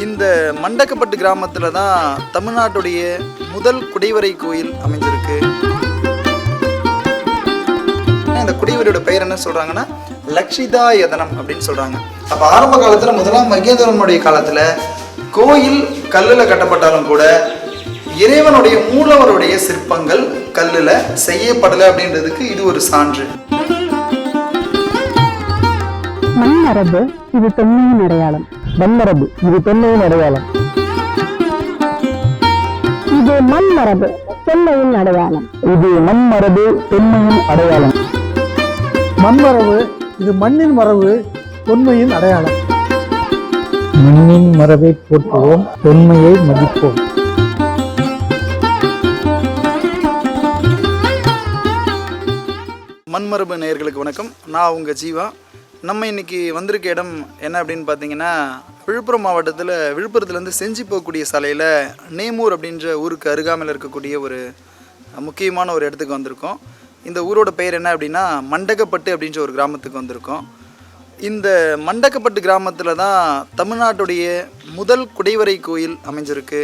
இந்த மண்டக்கப்பட்டு கிராமத்தில் தான் தமிழ்நாட்டுடைய முதல் குடைவரை கோயில் அமைஞ்சிருக்கு. இந்த குடைவரையோட பெயர் என்ன சொல்றாங்கன்னா லக்ஷிதாயதனம் அப்படின்னு சொல்றாங்க. அப்ப ஆரம்ப காலத்துல முதலாம் மகேந்திரவர்மனுடைய காலத்துல கோயில் கல்லுல கட்டப்பட்டாலும் கூட இறைவனுடைய மூலவருடைய சிற்பங்கள் கல்லுல செய்யப்படலை அப்படின்றதுக்கு இது ஒரு சான்று. மண்மரபு இது தொன்மையின் அடையாளம். மண்மரபு இது தொன்மையின் அடையாளம். இது மண்மரபு தொன்மையின் அடையாளம். இது மண்மரபு தொன்மையின் அடையாளம். மண்மரபு இது மண்ணின் மரபு தொன்மையின் அடையாளம். மண்ணின் மரபை போற்றுவோம், தொன்மையை மதிப்போம். மண்மரபு நேயர்களுக்கு வணக்கம். நான் உங்கள் ஜீவா. நம்ம இன்றைக்கி வந்திருக்க இடம் என்ன அப்படின்னு பார்த்தீங்கன்னா, விழுப்புரம் மாவட்டத்தில் விழுப்புரத்துலேருந்து செஞ்சி போகக்கூடிய சாலையில் நேமூர் அப்படின்ற ஊருக்கு அருகாமையில் இருக்கக்கூடிய ஒரு முக்கியமான ஒரு இடத்துக்கு வந்திருக்கோம். இந்த ஊரோட பெயர் என்ன அப்படின்னா மண்டக்கப்பட்டு அப்படின்ற ஒரு கிராமத்துக்கு வந்திருக்கோம். இந்த மண்டக்கப்பட்டு கிராமத்தில் தான் தமிழ்நாட்டுடைய முதல் குடைவரை கோயில் அமைஞ்சிருக்கு.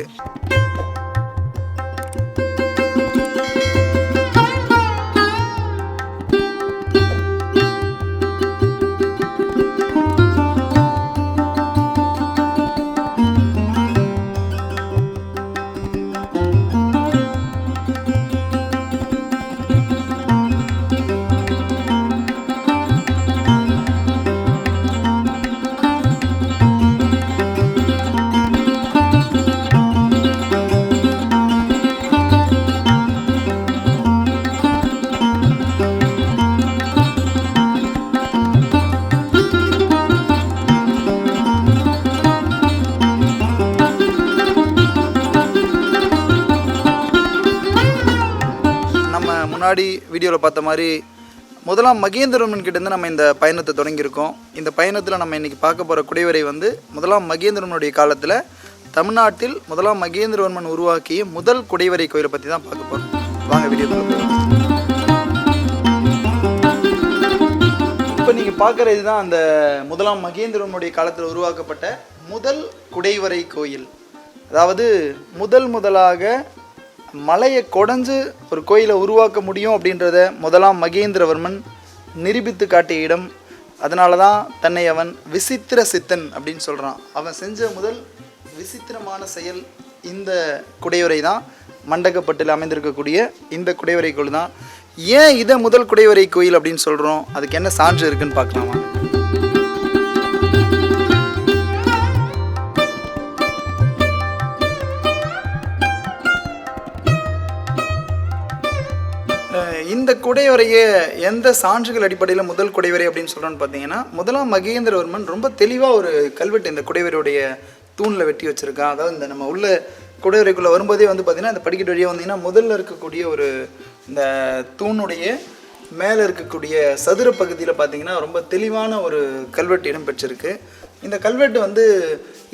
முன்னாடி வீடியோவில் பார்த்த மாதிரி முதலாம் மகேந்திரவர்மன் கிட்டேருந்து நம்ம இந்த பயணத்தை தொடங்கியிருக்கோம். இந்த பயணத்தில் நம்ம இன்றைக்கி பார்க்க போகிற குடைவரை வந்து முதலாம் மகேந்திரவர்மனுடைய காலத்தில் தமிழ்நாட்டில் முதலாம் மகேந்திரவர்மன் உருவாக்கிய முதல் குடைவரை கோயிலை பற்றி தான் பார்க்க போகிறோம். வாங்க வீடியோக்குள்ள போகலாம். இப்போ நீங்கள் பார்க்குற இதுதான் அந்த முதலாம் மகேந்திரவர்மனுடைய காலத்தில் உருவாக்கப்பட்ட முதல் குடைவரை கோயில். அதாவது முதலாக மலையை கொடைஞ்சு ஒரு கோயிலை உருவாக்க முடியும் அப்படின்றத முதலாம் மகேந்திரவர்மன் நிரூபித்து காட்டிய இடம். அதனால தான் தன்னை அவன் விசித்திர சித்தன் அப்படின்னு சொல்கிறான். அவன் செஞ்ச முதல் விசித்திரமான செயல் இந்த குடைவரை தான். மண்டக்கப்பட்டில் அமைந்திருக்கக்கூடிய இந்த குடைவரை கோயில் தான். ஏன் இதை முதல் குடைவரை கோயில் அப்படின்னு சொல்கிறோம், அதுக்கு என்ன சான்று இருக்குன்னு பார்க்கலாமா? இந்த குடைவரையை எந்த சான்றுகள் அடிப்படையில் முதல் குடைவரை அப்படின்னு சொல்கிறோன்னு பார்த்தீங்கன்னா, முதலாம் மகேந்திரவர்மன் ரொம்ப தெளிவாக ஒரு கல்வெட்டு இந்த குடைவரையுடைய தூணில் வெட்டி வச்சுருக்கான். அதாவது இந்த நம்ம உள்ள குடைவரைக்குள்ளே வரும்போதே வந்து பார்த்திங்கன்னா இந்த படிக்கட்டு வழியாக வந்தீங்கன்னா முதல்ல இருக்கக்கூடிய ஒரு இந்த தூணுடைய மேலே இருக்கக்கூடிய சதுர பகுதியில் பார்த்திங்கன்னா ரொம்ப தெளிவான ஒரு கல்வெட்டு இடம் பெற்றிருக்கு. இந்த கல்வெட்டு வந்து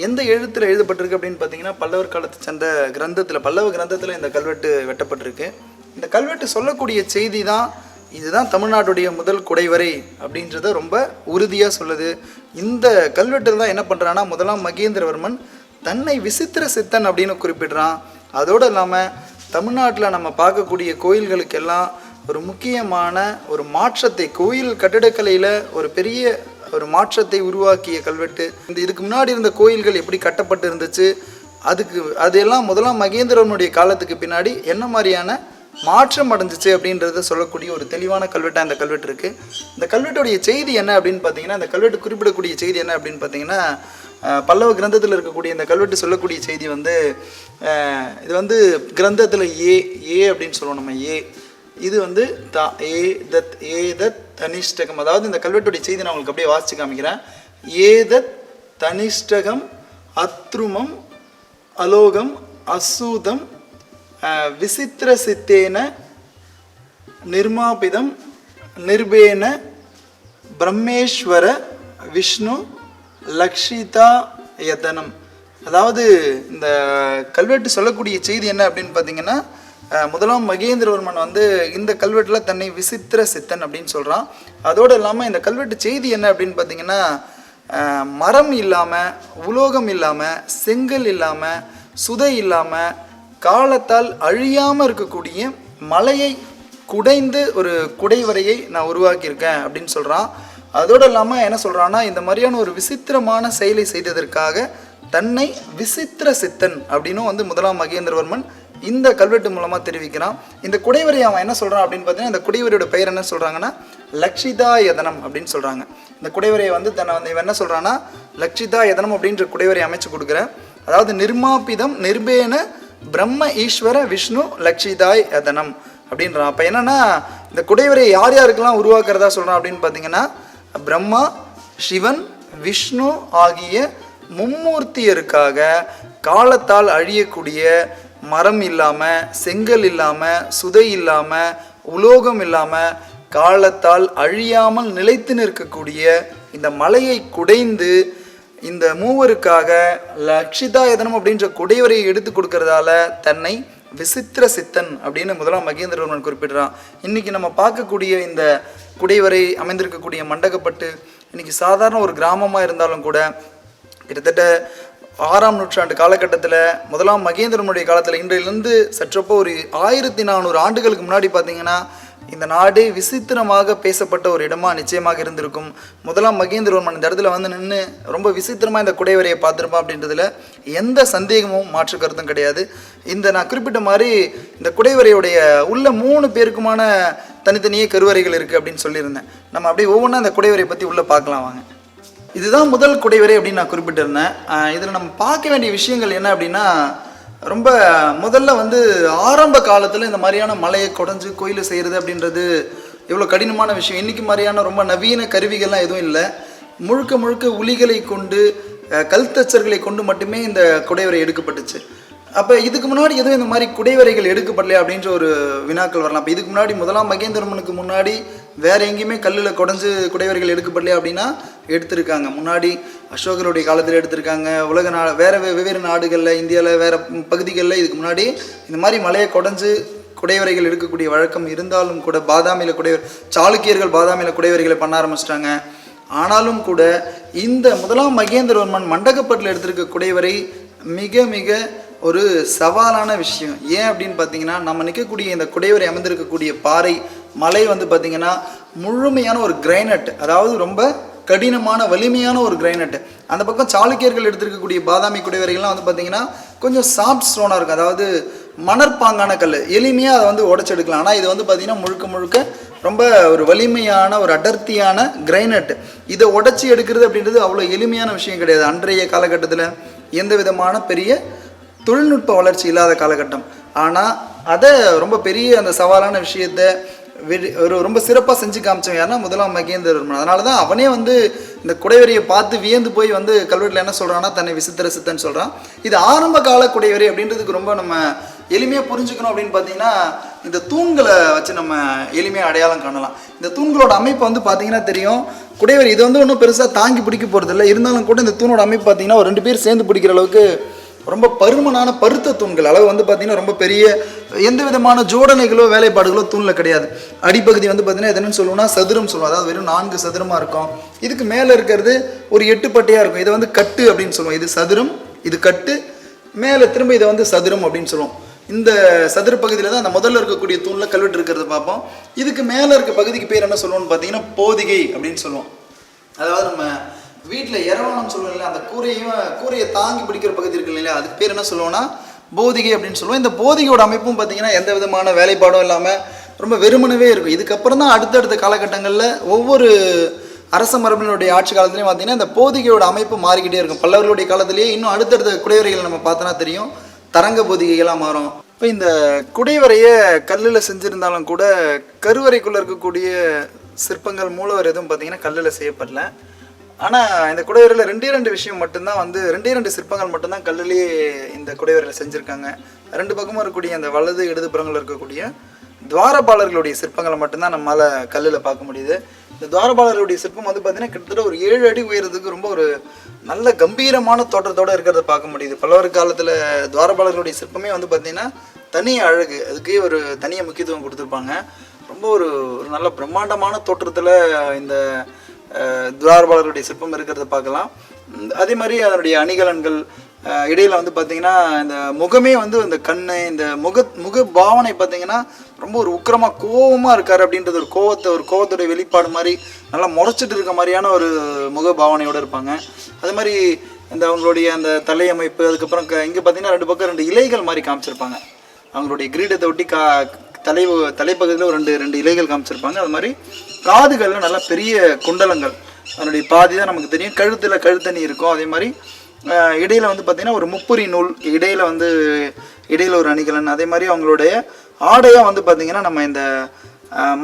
எந்த எழுத்தில் எழுதப்பட்டிருக்கு அப்படின்னு பார்த்தீங்கன்னா பல்லவர் காலத்தை சேர்ந்த கிரந்தத்தில், பல்லவ கிரந்தத்தில் இந்த கல்வெட்டு வெட்டப்பட்டிருக்கு. இந்த கல்வெட்டு சொல்லக்கூடிய செய்தி தான் இதுதான் தமிழ்நாட்டுடைய முதல் குடைவரை அப்படின்றத ரொம்ப உறுதியாக சொல்லுது. இந்த கல்வெட்டில் தான் என்ன பண்ணுறான்னா முதலாம் மகேந்திரவர்மன் தன்னை விசித்திர சித்தன் அப்படின்னு குறிப்பிடுறான். அதோடு இல்லாமல் தமிழ்நாட்டில் நம்ம பார்க்கக்கூடிய கோயில்களுக்கெல்லாம் ஒரு முக்கியமான ஒரு மாற்றத்தை, கோயில் கட்டிடக்கலையில் ஒரு பெரிய ஒரு மாற்றத்தை உருவாக்கிய கல்வெட்டு. இதுக்கு முன்னாடி இருந்த கோயில்கள் எப்படி கட்டப்பட்டு இருந்துச்சு, அதெல்லாம் முதலாம் மகேந்திரவர்மனுடைய காலத்துக்கு பின்னாடி என்ன மாதிரியான மாற்றம் அடைஞ்சிச்சு அப்படின்றத சொல்லக்கூடிய ஒரு தெளிவான கல்வெட்டாக இந்த கல்வெட்டு இருக்குது. இந்த கல்வெட்டுடைய செய்தி என்ன அப்படின்னு பார்த்தீங்கன்னா, இந்த கல்வெட்டு குறிப்பிடக்கூடிய செய்தி என்ன அப்படின்னு பார்த்தீங்கன்னா, பல்லவ கிரந்தத்தில் இருக்கக்கூடிய இந்த கல்வெட்டு சொல்லக்கூடிய செய்தி வந்து இது வந்து கிரந்தத்தில் ஏ அப்படின்னு சொல்லுவோம் நம்ம. இது வந்து ஏதத் தனிஷ்டகம். அதாவது இந்த கல்வெட்டுடைய செய்தி நான் உங்களுக்கு அப்படியே வாசிச்சு காமிக்கிறேன். ஏதத் தனிஷ்டகம் அத்ருமம் அலோகம் அசூதம் விசித்திர சித்தேன நிர்மாபிதம் நிர்பேன பிரம்மேஸ்வர விஷ்ணு லக்ஷிதா யதனம். அதாவது இந்த கல்வெட்டு சொல்லக்கூடிய செய்தி என்ன அப்படின்னு பார்த்தீங்கன்னா, முதலாம் மகேந்திரவர்மன் வந்து இந்த கல்வெட்டில் தன்னை விசித்திர சித்தன் அப்படின்னு சொல்கிறான். அதோடு இல்லாமல் இந்த கல்வெட்டு செய்தி என்ன அப்படின்னு பார்த்தீங்கன்னா, மரம் இல்லாமல், உலோகம் இல்லாமல், செங்கல் இல்லாமல், சுதை இல்லாமல், காலத்தால் அழியாமல் இருக்கக்கூடிய மலையை குடைந்து ஒரு குடைவரையை நான் உருவாக்கியிருக்கேன் அப்படின்னு சொல்கிறான். அதோடு இல்லாமல் என்ன சொல்கிறான்னா, இந்த மாதிரியான ஒரு விசித்திரமான செயலை செய்ததற்காக தன்னை விசித்திர சித்தன் அப்படின்னும் வந்து முதலாம் மகேந்திரவர்மன் இந்த கல்வெட்டு மூலமாக தெரிவிக்கிறான். இந்த குடைவரை அவன் என்ன சொல்கிறான் அப்படின்னு பார்த்தீங்கன்னா, இந்த குடைவரையோட பெயர் என்ன சொல்கிறாங்கன்னா லக்ஷிதாயதனம் அப்படின்னு சொல்கிறாங்க. இந்த குடைவரையை வந்து தன்னை வந்து இவன் என்ன சொல்கிறான்னா லக்ஷிதாயதனம் அப்படின்ற குடைவரை அமைச்சு கொடுக்குறேன். அதாவது நிர்மாபிதம் நிர்பேன பிரம்ம ஈஸ்வர விஷ்ணு லக்ஷிதாய் யதனம் அப்படின்றான். அப்போ என்னென்னா இந்த குடைவரையை யார் யாருக்கெல்லாம் உருவாக்குறதா சொல்கிறான் அப்படின்னு பார்த்தீங்கன்னா, பிரம்மா, சிவன், விஷ்ணு ஆகிய மும்மூர்த்தியருக்காக காலத்தால் அழியக்கூடிய மரம் இல்லாமல், செங்கல் இல்லாமல், சுதை இல்லாமல், உலோகம் இல்லாமல், காலத்தால் அழியாமல் நிலைத்து நிற்கக்கூடிய இந்த மலையை குடைந்து இந்த மூவருக்காக லக்ஷிதாயதனம் அப்படின்ற குடைவரையை எடுத்து கொடுக்கறதால தன்னை விசித்திர சித்தன் அப்படின்னு முதலாம் மகேந்திரவர்மன் குறிப்பிடுறான். இன்றைக்கி நம்ம பார்க்கக்கூடிய இந்த குடைவரை அமைந்திருக்கக்கூடிய மண்டகப்பட்டு இன்றைக்கி சாதாரண ஒரு கிராமமாக இருந்தாலும் கூட கிட்டத்தட்ட 6ஆம் நூற்றாண்டு காலகட்டத்தில் முதலாம் மகேந்திரனுடைய காலத்தில் இன்றையிலிருந்து சற்றப்போ ஒரு 1400 ஆண்டுகளுக்கு முன்னாடி பார்த்திங்கன்னா இந்த நாடே விசித்திரமாக பேசப்பட்ட ஒரு இடமா நிச்சயமாக இருந்திருக்கும். முதலாம் மகேந்திரவர்மன் இந்த இடத்துல வந்து நின்று ரொம்ப விசித்திரமாக இந்த குடைவரையை பார்த்துருப்பான் அப்படின்றதுல எந்த சந்தேகமும் மாற்று கருத்தும் கிடையாது. இந்த நான் குறிப்பிட்ட மாதிரி இந்த குடைவரையுடைய உள்ள 3 பேருக்குமான தனித்தனியே கருவறைகள் இருக்குது அப்படின்னு சொல்லியிருந்தேன். நம்ம அப்படியே ஒவ்வொன்றா இந்த குடைவரையை பற்றி உள்ளே பார்க்கலாம் வாங்க. இதுதான் முதல் குடைவரை அப்படின்னு நான் குறிப்பிட்டிருந்தேன். இதில் நம்ம பார்க்க வேண்டிய விஷயங்கள் என்ன அப்படின்னா, ரொம்ப முதல்ல வந்து ஆரம்ப காலத்தில் இந்த மாதிரியான மலையை குடைஞ்சு கோயிலை செய்கிறது அப்படின்றது எவ்வளோ கடினமான விஷயம். இன்றைக்கி மாதிரியான ரொம்ப நவீன கருவிகள்லாம் எதுவும் இல்லை. முழுக்க முழுக்க உளிகளை கொண்டு கல்தச்சர்களை கொண்டு மட்டுமே இந்த குடைவரை எடுக்கப்பட்டுச்சு. அப்போ இதுக்கு முன்னாடி எதுவும் இந்த மாதிரி குடைவரைகள் எடுக்கப்படலையா அப்படின்ற ஒரு வினாக்கள் வரலாம். அப்போ இதுக்கு முன்னாடி முதலாம் மகேந்திரவர்மனுக்கு முன்னாடி வேறு எங்கேயுமே கல்லில் குடைஞ்சு குடைவரைகள் எடுக்கப்படலையா அப்படின்னா எடுத்திருக்காங்க. முன்னாடி அசோகருடைய காலத்தில் எடுத்திருக்காங்க. உலக வெவ்வேறு நாடுகளில், இந்தியாவில் வேறு பகுதிகளில் இதுக்கு முன்னாடி இந்த மாதிரி மலையை குடைஞ்சு குடைவரைகள் எடுக்கக்கூடிய வழக்கம் இருந்தாலும் கூட பாதாமியில் சாளுக்கியர்கள் பாதாமியில் குடைவரைகளை பண்ண ஆரம்பிச்சிட்டாங்க. ஆனாலும் கூட இந்த முதலாம் மகேந்திரவர்மன் மண்டகப்பட்டில் எடுத்திருக்க குடைவரை மிக மிக ஒரு சவாலான விஷயம். ஏன் அப்படின்னு பார்த்தீங்கன்னா, நம்ம நிற்கக்கூடிய இந்த குடைவரை அமைந்திருக்கக்கூடிய பாறை மலை வந்து பார்த்திங்கன்னா முழுமையான ஒரு கிரைனட், அதாவது ரொம்ப கடினமான வலிமையான ஒரு கிரைனட். அந்த பக்கம் சாளுக்கியர்கள் எடுத்திருக்கக்கூடிய பாதாமி குடைவரைகள்லாம் வந்து பார்த்திங்கன்னா கொஞ்சம் சாஃப்ட் ஸ்டோனாக இருக்கும், அதாவது மணற்பாங்கான கல், எளிமையாக அதை வந்து உடச்செடுக்கலாம். ஆனால் இது வந்து பார்த்திங்கன்னா முழுக்க முழுக்க ரொம்ப ஒரு வலிமையான ஒரு அடர்த்தியான கிரைனட். இதை உடச்சி எடுக்கிறது அப்படின்றது அவ்வளோ எளிமையான விஷயம் கிடையாது. அன்றைய காலகட்டத்தில் எந்த விதமான பெரிய தொழில்நுட்ப வளர்ச்சி இல்லாத காலகட்டம். ஆனால் அதை ரொம்ப பெரிய அந்த சவாலான விஷயத்தை ரொம்ப சிறப்பாக செஞ்சு காமிச்சவன் யாருன்னா முதலாம் மகேந்திரவர்மன். அதனால தான் அவனே வந்து இந்த குடைவரையை பார்த்து வியந்து போய் வந்து கல்வெட்டில் என்ன சொல்கிறான்னா தன்னை விசித்திர சித்தன்னு சொல்கிறான். இது ஆரம்ப கால குடைவரை அப்படின்றதுக்கு ரொம்ப நம்ம எளிமையாக புரிஞ்சுக்கணும் அப்படின்னு பார்த்தீங்கன்னா, இந்த தூண்களை வச்சு நம்ம எளிமையாக அடையாளம் காணலாம். இந்த தூண்களோட அமைப்பு வந்து பார்த்தீங்கன்னா தெரியும். குடைவரை இது வந்து ஒன்றும் பெருசாக தாங்கி பிடிக்க போகிறது இல்லை. இருந்தாலும் கூட இந்த தூணோட அமைப்பு பார்த்தீங்கன்னா ஒரு 2 பேர் சேர்ந்து பிடிக்கிற அளவுக்கு ரொம்ப பருமனான பருத்த தூண்கள். அளவு வந்து பார்த்திங்கன்னா ரொம்ப பெரிய எந்த விதமான ஜோடனைகளோ வேலைப்பாடுகளோ தூணில் கிடையாது. அடிப்பகுதி வந்து பார்த்திங்கன்னா எதுன்னு சொல்லுவோம்னா சதுரம் சொல்லுவோம். அதாவது வெறும் 4 சதுரமாக இருக்கும். இதுக்கு மேலே இருக்கிறது ஒரு 8 பட்டையாக இருக்கும். இதை வந்து கட்டு அப்படின்னு சொல்லுவோம். இது சதுரம், இது கட்டு, மேலே திரும்ப இதை வந்து சதுரம் அப்படின்னு சொல்லுவோம். இந்த சதுர பகுதியில் தான் அந்த முதல்ல இருக்கக்கூடிய தூணில் கல்வெட்டு இருக்கிறத பார்ப்போம். இதுக்கு மேலே இருக்க பகுதிக்கு பேர் என்ன சொல்லுவோம்னு பார்த்தீங்கன்னா போதிகை அப்படின்னு சொல்லுவோம். அதாவது நம்ம வீட்டில் இரவணம் சொல்லுவோம் இல்லையா, அந்த கூரையை தாங்கி பிடிக்கிற பகுதி இருக்கு இல்லையா, அதுக்கு பேர் என்ன சொல்லுவோம்னா போதிகை அப்படின்னு சொல்லுவோம். இந்த போதிகையோட அமைப்பும் பார்த்தீங்கன்னா எந்த விதமான வேலைப்பாடும் இல்லாமல் ரொம்ப வெறுமனவே இருக்கும். இதுக்கப்புறம் தான் அடுத்தடுத்த காலகட்டங்களில் ஒவ்வொரு அரச மரபினுடைய ஆட்சி காலத்துலேயும் பார்த்தீங்கன்னா இந்த போதிகையோட அமைப்பு மாறிக்கிட்டே இருக்கும். பல்லவர்களுடைய காலத்திலேயே இன்னும் அடுத்தடுத்த குடைவரைகள் நம்ம பார்த்தோன்னா தெரியும், தரங்க போதிகைகளாக மாறும். இப்போ இந்த குடைவரையை கல்லில் செஞ்சுருந்தாலும் கூட கருவறைக்குள்ளே இருக்கக்கூடிய சிற்பங்கள் மூலவர் எதுவும் பார்த்தீங்கன்னா கல்லில் செய்யப்படல. ஆனால் இந்த குடைவரையில் 2 விஷயம் மட்டும்தான் வந்து 2 சிற்பங்கள் மட்டும்தான் கல்லிலேயே இந்த குடைவரையில் செஞ்சுருக்காங்க. 2 பக்கமும் இருக்கக்கூடிய அந்த வலது இடது புறங்களில் இருக்கக்கூடிய துவாரபாலர்களுடைய சிற்பங்களை மட்டும்தான் நம்மளால் கல்லில் பார்க்க முடியுது. இந்த துவாரபாலர்களுடைய சிற்பம் வந்து பார்த்திங்கன்னா கிட்டத்தட்ட ஒரு 7 அடி உயரத்துக்கு ரொம்ப ஒரு நல்ல கம்பீரமான தோற்றத்தோடு இருக்கிறத பார்க்க முடியுது. பல்லவர் காலத்தில் துவாரபாலர்களுடைய சிற்பமே வந்து பார்த்திங்கன்னா தனி அழகு, அதுக்கே ஒரு தனியாக முக்கியத்துவம் கொடுத்துருப்பாங்க. ரொம்ப ஒரு நல்ல பிரம்மாண்டமான தோற்றத்தில் இந்த துவாரபாலருடைய சிற்பம் இருக்கிறத பார்க்கலாம். அதே மாதிரி அதனுடைய அணிகலன்கள் இடையில வந்து பார்த்திங்கன்னா இந்த முகமே வந்து இந்த கண் இந்த முக பாவனை பார்த்திங்கன்னா ரொம்ப ஒரு உக்கிரமாக கோபமாக இருக்கார் அப்படின்றது ஒரு கோவத்துடைய வெளிப்பாடு மாதிரி நல்லா முறைச்சிட்டு இருக்க மாதிரியான ஒரு முக பாவனையோடு இருப்பாங்க. அது மாதிரி இந்த அவங்களுடைய அந்த தலையமைப்பு, அதுக்கப்புறம் இங்கே பார்த்திங்கன்னா 2 பக்கம் 2 இலைகள் மாதிரி காமிச்சிருப்பாங்க. அவங்களுடைய கிரீடத்தை ஒட்டி தலைப்பகுதியில் ஒரு 2 இலைகள் காமிச்சிருப்பாங்க. அது மாதிரி காதுகளில் நல்லா பெரிய குண்டலங்கள், அதனுடைய பாதி தான் நமக்கு தெரியும். கழுத்தணி இருக்கும். அதே மாதிரி இடையில வந்து பார்த்திங்கன்னா ஒரு முப்புரி நூல், இடையில ஒரு அணிகலன். அதே மாதிரி அவங்களுடைய ஆடையாக வந்து பார்த்திங்கன்னா நம்ம இந்த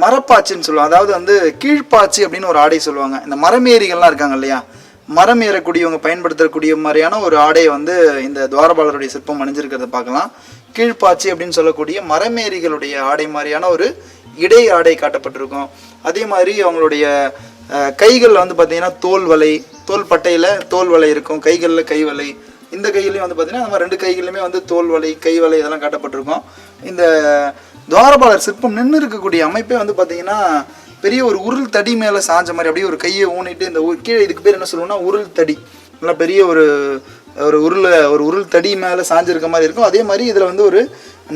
மரப்பாச்சின்னு சொல்லுவோம். அதாவது வந்து கீழ்ப்பாச்சி அப்படின்னு ஒரு ஆடை சொல்லுவாங்க. இந்த மரமேறிகள்லாம் இருக்காங்க இல்லையா, மரம் ஏறக்கூடியவங்க பயன்படுத்தக்கூடிய மாதிரியான ஒரு ஆடையை வந்து இந்த துவாரபாலருடைய சிற்பம் அணிஞ்சிருக்கிறத பார்க்கலாம். கீழ்ப்பாச்சி அப்படின்னு சொல்லக்கூடிய மரமேறிகளுடைய ஆடை மாதிரியான ஒரு இடை ஆடை காட்டப்பட்டிருக்கும். அதே மாதிரி அவங்களுடைய கைகளில் வந்து பார்த்திங்கன்னா தோல் பட்டையில் தோல் வலை இருக்கும், கைகளில் கை வலை. இந்த கையிலையும் வந்து பார்த்திங்கன்னா நம்ம 2 கைகளிலுமே வந்து தோல் வலை, கை வலை இதெல்லாம் காட்டப்பட்டிருக்கும். இந்த துவாரபாலர் சிற்பம் நின்று இருக்கக்கூடிய அமைப்பே வந்து பார்த்திங்கன்னா பெரிய ஒரு உருள் தடி மேலே சாஞ்ச மாதிரி, அப்படியே ஒரு கையை ஊனிட்டு இந்த கீழே, இதுக்கு பேர் என்ன சொல்லுவோம்னா உருள் தடி, நல்லா பெரிய ஒரு உருள் தடி மேலே சாஞ்சிருக்க மாதிரி இருக்கும். அதே மாதிரி இதில் வந்து ஒரு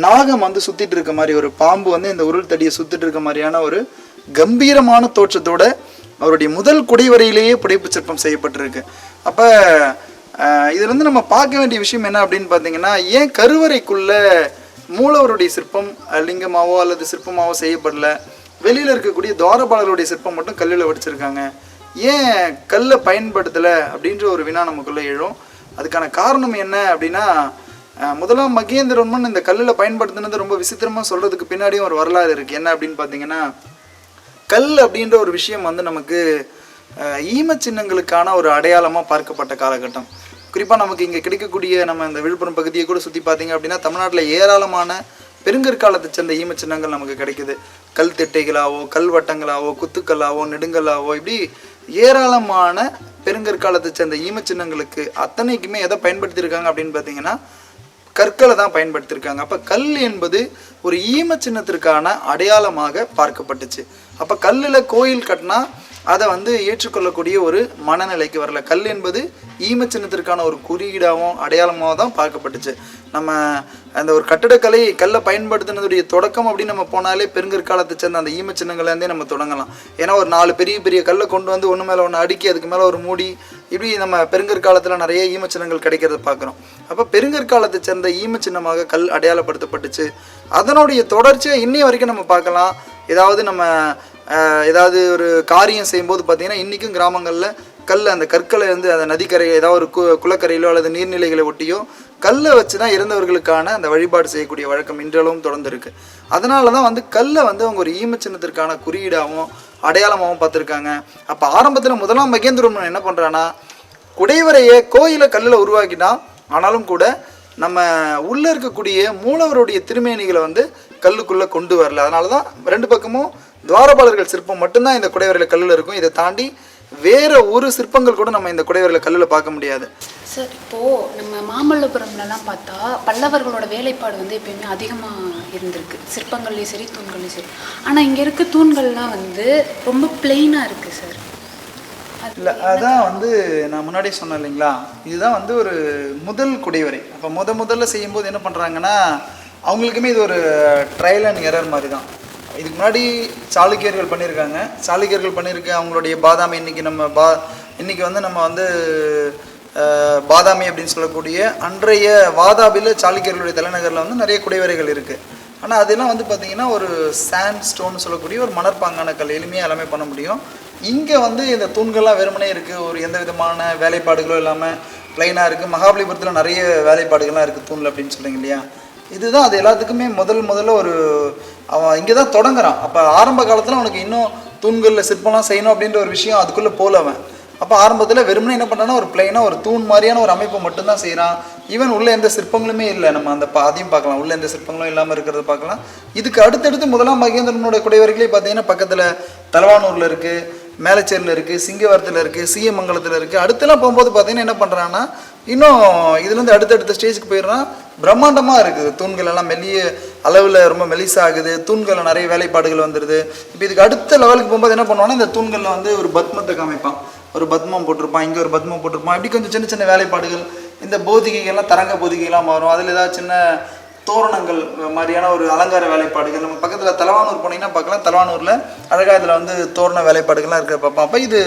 நாகம் வந்து சுற்றிட்டு இருக்க மாதிரி, ஒரு பாம்பு வந்து இந்த உருள் தடியை சுற்றிட்டு இருக்க மாதிரியான ஒரு கம்பீரமான தோற்றத்தோட அவருடைய முதல் குடைவரையிலேயே புடைப்பு சிற்பம் செய்யப்பட்டிருக்கு. அப்போ இதுல இருந்து நம்ம பார்க்க வேண்டிய விஷயம் என்ன அப்படின்னு பார்த்தீங்கன்னா, ஏன் கருவறைக்குள்ள மூலவருடைய சிற்பம் லிங்கமாவோ அல்லது சிற்பமாவோ செய்யப்படல, வெளியில் இருக்கக்கூடிய துவாரபாலருடைய சிற்பம் மட்டும் கல்லில் வடிச்சிருக்காங்க, ஏன் கல்லை பயன்படுத்தலை அப்படின்ற ஒரு வினா நமக்குள்ளே எழும். அதுக்கான காரணம் என்ன அப்படின்னா, முதலாம் மகேந்திரவர்மன் இந்த கல்லில் பயன்படுத்தினது ரொம்ப விசித்திரமாக சொல்கிறதுக்கு பின்னாடியும் ஒரு வரலாறு இருக்குது. என்ன அப்படின்னு பார்த்தீங்கன்னா, கல் அப்படின்ற ஒரு விஷயம் வந்து நமக்கு ஈம சின்னங்களுக்கான ஒரு அடையாளமாக பார்க்கப்பட்ட காலகட்டம். குறிப்பாக நமக்கு இங்கே கிடைக்கக்கூடிய நம்ம இந்த விழுப்புரம் பகுதியை கூட சுற்றி பார்த்தீங்க அப்படின்னா, தமிழ்நாட்டில் ஏராளமான பெருங்கற்காலத்தை சேர்ந்த ஈம சின்னங்கள் நமக்கு கிடைக்குது. கல் திட்டைகளாவோ, கல் வட்டங்களாவோ, குத்துக்கல்லாவோ, நெடுங்கல்லாவோ, இப்படி ஏராளமான பெருங்கற்காலத்தை சேர்ந்த ஈம சின்னங்களுக்கு அத்தனைக்குமே எதை பயன்படுத்தியிருக்காங்க அப்படின்னு பார்த்தீங்கன்னா, கற்களை தான் பயன்படுத்தியிருக்காங்க. அப்போ கல் என்பது ஒரு ஈம சின்னத்திற்கான அடையாளமாக பார்க்கப்பட்டுச்சு. அப்போ கல்லில் கோயில் கட்டினா அதை வந்து ஏற்றுக்கொள்ளக்கூடிய ஒரு மனநிலைக்கு வரல. கல் என்பது ஈம சின்னத்திற்கான ஒரு குறியீடாகவும் அடையாளமாக தான் பார்க்கப்பட்டுச்சு. நம்ம அந்த ஒரு கட்டடக்கலை கல்லை பயன்படுத்தினதுடைய தொடக்கம் அப்படின்னு நம்ம போனாலே பெருங்கற்காலத்தை சேர்ந்த அந்த ஈம சின்னங்கள்லேருந்தே நம்ம தொடங்கலாம். ஏன்னா ஒரு 4 பெரிய கல்லை கொண்டு வந்து ஒன்று மேலே ஒன்று அடுக்கி அதுக்கு மேலே ஒரு மூடி, இப்படி நம்ம பெருங்கற்காலத்தில் நிறைய ஈம சின்னங்கள் கிடைக்கிறத பார்க்குறோம். அப்போ பெருங்கற்காலத்தை சேர்ந்த ஈம சின்னமாக கல் அடையாளப்படுத்தப்பட்டுச்சு. அதனுடைய தொடர்ச்சியாக இன்னி வரைக்கும் நம்ம பார்க்கலாம். ஏதாவது ஒரு காரியம் செய்யும்போது பார்த்திங்கன்னா இன்றைக்கும் கிராமங்களில் அந்த கற்களை வந்து அந்த நதிக்கரை ஏதாவது ஒரு குளக்கரையிலோ அல்லது நீர்நிலைகளை ஒட்டியோ கல்லை வச்சு தான் இறந்தவர்களுக்கான அந்த வழிபாடு செய்யக்கூடிய வழக்கம் இன்றளவும் தொடர்ந்து இருக்குது. அதனால தான் வந்து கல்லை வந்து அவங்க ஒரு ஈம சின்னத்திற்கான குறியீடாகவும் அடையாளமாகவும் பார்த்துருக்காங்க. அப்போ ஆரம்பத்தில் முதலாம் மகேந்திரவர்மன் என்ன பண்ணுறான்னா, குடைவரையை கோயிலை கல்லில் உருவாக்கிட்டான். ஆனாலும் கூட நம்ம உள்ளே இருக்கக்கூடிய மூலவருடைய திருமேனிகளை வந்து கல்லுக்குள்ளே கொண்டு வரல. அதனால தான் 2 பக்கமும் துவாரபாலர்கள் சிற்பம் மட்டும்தான் இந்த குடைவரையில் கல்லில் இருக்கும். இதை தாண்டி வேற ஒரு சிற்பங்கள் கூட நம்ம இந்த குடைவரையில் கல்லில் பார்க்க முடியாது. சார், இப்போது நம்ம மாமல்லபுரம்லலாம் பார்த்தா பல்லவர்களோட வேலைப்பாடு வந்து எப்பயுமே அதிகமாக இருந்திருக்கு, சிற்பங்கள்லேயும் சரி தூண்கள்லேயும் சரி. ஆனால் இங்கே இருக்க தூண்கள்லாம் வந்து ரொம்ப பிளெயினாக இருக்குது சார். இல்லை, அதான் வந்து நான் முன்னாடியே சொன்னேன் இல்லைங்களா, இதுதான் வந்து ஒரு முதல் குடைவரை. அப்போ முதல்ல செய்யும்போது என்ன பண்ணுறாங்கன்னா, அவங்களுக்குமே இது ஒரு ட்ரையல் அண்ட் எரர் மாதிரி தான். இதுக்கு முன்னாடி சாளுக்கியர்கள் பண்ணியிருக்க அவங்களுடைய பாதாமி, இன்றைக்கி வந்து நம்ம வந்து பாதாமி அப்படின்னு சொல்லக்கூடிய அன்றைய வாதாபியில் சாளுக்கியர்களுடைய தலைநகரில் வந்து நிறைய குடைவரைகள் இருக்குது. ஆனால் அதெல்லாம் வந்து பார்த்திங்கன்னா ஒரு சாண்ட் ஸ்டோன் சொல்லக்கூடிய ஒரு மணற்பாங்கான கல், எளிமையாக எல்லாமே பண்ண முடியும். இங்கே வந்து இந்த தூண்கள்லாம் வெறுமனே இருக்குது, ஒரு எந்த விதமான வேலைப்பாடுகளும் இல்லாமல் ப்ளைனாக இருக்குது. மகாபலிபுரத்தில் நிறைய வேலைப்பாடுகள்லாம் இருக்குது தூணில் அப்படின்னு சொல்கிறீங்க இல்லையா, இதுதான் அது எல்லாத்துக்குமே முதல்ல ஒரு அவன் இங்கே தான் தொடங்குறான். அப்போ ஆரம்ப காலத்தில் அவனுக்கு இன்னும் தூண்களில் சிற்பம்லாம் செய்யணும் அப்படின்ற ஒரு விஷயம் அதுக்குள்ளே போல அவன். அப்போ ஆரம்பத்தில் வெறுமனே என்ன பண்ணான்னா ஒரு பிளைனாக ஒரு தூண் மாதிரியான ஒரு அமைப்பை மட்டும்தான் செய்கிறான். ஈவன் உள்ளே எந்த சிற்பங்களுமே இல்லை. நம்ம அந்த அதையும் பார்க்கலாம், உள்ளே எந்த சிற்பங்களும் இல்லாமல் இருக்கிறத பார்க்கலாம். இதுக்கு அடுத்தடுத்து முதலாம் மகேந்திரனோட குடைவரைகளே பார்த்தீங்கன்னா பக்கத்தில் தலவானூரில் இருக்குது, மேலச்சேரியில் இருக்குது, சிங்கவரத்தில் இருக்குது, சீயமங்கலத்தில் இருக்குது. அடுத்தெல்லாம் போகும்போது பார்த்தீங்கன்னா என்ன பண்ணுறாங்கன்னா இன்னும் இதுலேருந்து அடுத்தடுத்த ஸ்டேஜுக்கு போயிடுறான். பிரம்மாண்டமாக இருக்குது. தூண்கள் எல்லாம் மெல்லிய அளவில் ரொம்ப மெலிசாகுது. தூண்களில் நிறைய வேலைப்பாடுகள் வந்துடுது. இப்போ இதுக்கு அடுத்த லெவலுக்கு போகும்போது என்ன பண்ணுவான்னா இந்த தூண்களில் வந்து ஒரு பத்மத்தை காமிப்பான். ஒரு பத்மம் போட்டிருப்பான், இங்கே ஒரு பத்மம் போட்டிருப்பான். இப்படி கொஞ்சம் சின்ன சின்ன வேலைப்பாடுகள், இந்த போதிகைகள்லாம் தரங்க போதிகைலாம் மாறும். அதில் ஏதாவது சின்ன தோரணங்கள் மாதிரியான ஒரு அலங்கார வேலைப்பாடுகள். நம்ம பக்கத்தில் தலவானூர் போனீங்கன்னா பார்க்கலாம். தலவானூரில் அழகாக இதில் வந்து தோரண வேலைப்பாடுகள்லாம் இருக்கிற பார்ப்போம். அப்போ இது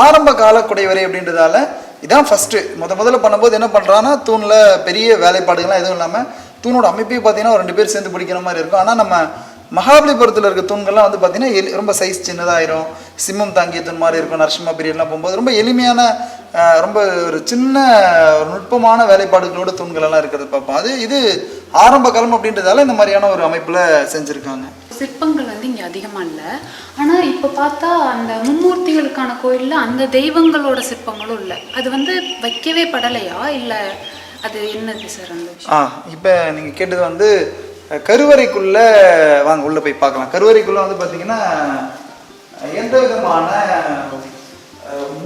ஆரம்ப கால குடைவரை அப்படின்றதால இதான் ஃபஸ்ட்டு முதல்ல பண்ணும்போது என்ன பண்ணுறான்னா தூணில் பெரிய வேலைப்பாடுகள்லாம் எதுவும் இல்லாமல் தூணோட அமைப்பே பார்த்தீங்கன்னா ஒரு 2 பேர் சேர்ந்து பிடிக்கிற மாதிரி இருக்கும். ஆனால் நம்ம மகாபலிபுரத்தில் இருக்க தூண்கள்லாம் வந்து பார்த்தீங்கன்னா ரொம்ப சைஸ் சின்னதாயிரும். சிம்மம் தாங்கிய தூண் மாதிரி இருக்கும். நரசிம்ம பீரியட்லாம் போகும்போது ரொம்ப எளிமையான ரொம்ப ஒரு சின்ன ஒரு நுட்பமான வேலைப்பாடுகளோட தூண்கள் எல்லாம் இருக்கிறது பார்ப்போம். இது ஆரம்ப காலம் அப்படின்றதால இந்த மாதிரியான ஒரு அமைப்பில் செஞ்சுருக்காங்க. சிற்பங்கள் வந்து இங்கே அதிகமாக இல்லை. ஆனால் இப்போ பார்த்தா அந்த மும்மூர்த்திகளுக்கான கோயிலில் அந்த தெய்வங்களோட சிற்பங்களும் இல்லை. அது வந்து வைக்கவே படலையா இல்லை அது என்னது சார் அந்த விஷயம்? இப்போ நீங்கள் கேட்டது வந்து கருவறைக்குள்ளே வாங்க உள்ளே போய் பார்க்கலாம். கருவறைக்குள்ளே வந்து பார்த்தீங்கன்னா எந்த விதமான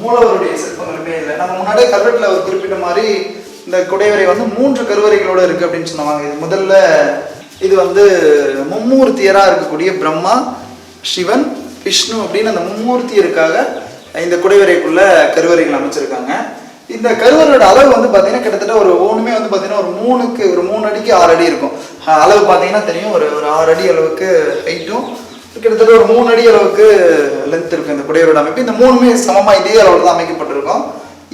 மூலவருடைய சிற்பங்களுமே இல்லை. நம்ம முன்னாடியே கல்வெட்டில் ஒரு குறிப்பிட்ட மாதிரி இந்த குடைவரை வந்து 3 கருவறைகளோடு இருக்குது அப்படின்னு சொன்னாங்க. இது முதல்ல இது வந்து மும்மூர்த்தியராக இருக்கக்கூடிய பிரம்மா, சிவன், விஷ்ணு அப்படின்னு அந்த மும்மூர்த்தியருக்காக இந்த குடைவரைக்குள்ள கருவறைகள் அமைச்சிருக்காங்க. இந்த கருவறையோட அளவு வந்து பார்த்தீங்கன்னா கிட்டத்தட்ட ஒரு ஒன்றுமே வந்து பார்த்தீங்கன்னா ஒரு 3 அடிக்கு 6 அடி இருக்கும். அளவு பார்த்தீங்கன்னா தெரியும். ஒரு 6 அடி அளவுக்கு ஹைட்டும் கிட்டத்தட்ட ஒரு 3 அடி அளவுக்கு லென்த் இருக்கும் இந்த குடைவரோட அமைப்பு. இந்த 3மே சமமாக இதே அளவில் தான் அமைக்கப்பட்டிருக்கும்.